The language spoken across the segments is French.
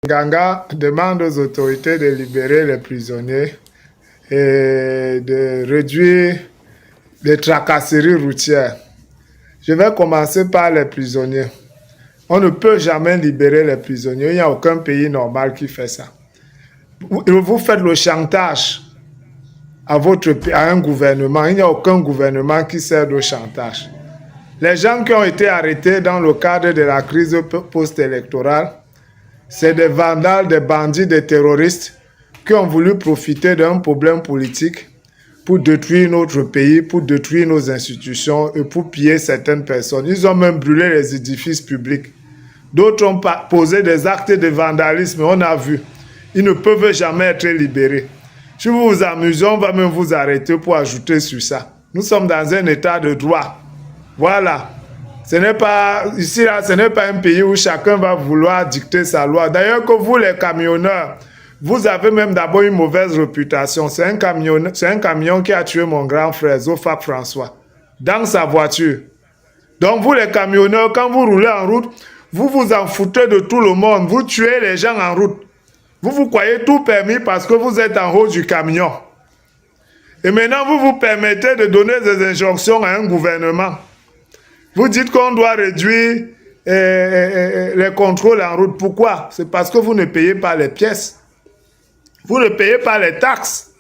Nganga demande aux autorités de libérer les prisonniers et de réduire les tracasseries routières. Je vais commencer par les prisonniers. On ne peut jamais libérer les prisonniers. Il n'y a aucun pays normal qui fait ça. Vous faites le chantage à un gouvernement. Il n'y a aucun gouvernement qui sert de chantage. Les gens qui ont été arrêtés dans le cadre de la crise post-électorale, c'est des vandales, des bandits, des terroristes qui ont voulu profiter d'un problème politique pour détruire notre pays, pour détruire nos institutions et pour piller certaines personnes. Ils ont même brûlé les édifices publics. D'autres ont posé des actes de vandalisme, on a vu. Ils ne peuvent jamais être libérés. Si vous vous amusez, on va même vous arrêter pour ajouter sur ça. Nous sommes dans un état de droit. Voilà. Ce n'est pas, ici, là, ce n'est pas un pays où chacun va vouloir dicter sa loi. D'ailleurs, que vous, les camionneurs, vous avez même d'abord une mauvaise réputation. C'est un camion qui a tué mon grand frère, Zofak François, dans sa voiture. Donc, vous, les camionneurs, quand vous roulez en route, vous vous en foutez de tout le monde. Vous tuez les gens en route. Vous vous croyez tout permis parce que vous êtes en haut du camion. Et maintenant, vous vous permettez de donner des injonctions à un gouvernement. Vous dites qu'on doit réduire les contrôles en route. Pourquoi? C'est parce que vous ne payez pas les pièces. Vous ne payez pas les taxes.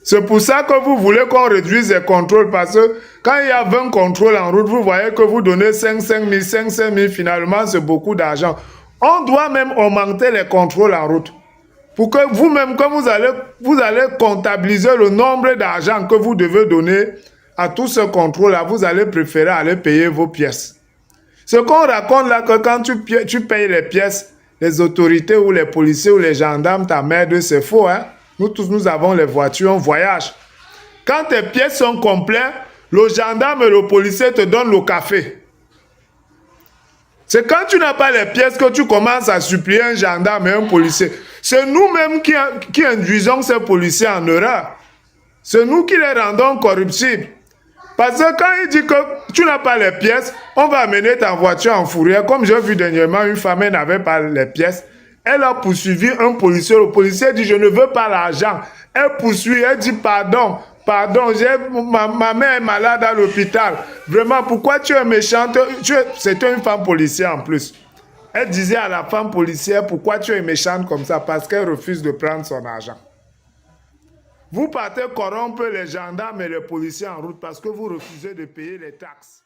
C'est pour ça que vous voulez qu'on réduise les contrôles. Parce que quand il y a 20 contrôles en route, vous voyez que vous donnez 5 000, finalement, c'est beaucoup d'argent. On doit même augmenter les contrôles en route. Pour que vous-même, quand vous allez comptabiliser le nombre d'argent que vous devez donner à tout ce contrôle-là, vous allez préférer aller payer vos pièces. Ce qu'on raconte là, que quand tu payes les pièces, les autorités ou les policiers ou les gendarmes t'emmerdent, c'est faux. Hein? Nous tous, nous avons les voitures, on voyage. Quand tes pièces sont complètes, le gendarme et le policier te donnent le café. C'est quand tu n'as pas les pièces que tu commences à supplier un gendarme et un policier. C'est nous-mêmes qui induisons ces policiers en erreur. C'est nous qui les rendons corruptibles. Parce que quand il dit que tu n'as pas les pièces, on va amener ta voiture en fourrière. Comme j'ai vu dernièrement, une femme n'avait pas les pièces. Elle a poursuivi un policier. Le policier dit, je ne veux pas l'argent. Elle poursuit, elle dit, pardon, ma mère est malade à l'hôpital. Vraiment, pourquoi tu es méchante? C'était une femme policière en plus. Elle disait à la femme policière, pourquoi tu es méchante comme ça? Parce qu'elle refuse de prendre son argent. Vous partez corrompre les gendarmes et les policiers en route parce que vous refusez de payer les taxes.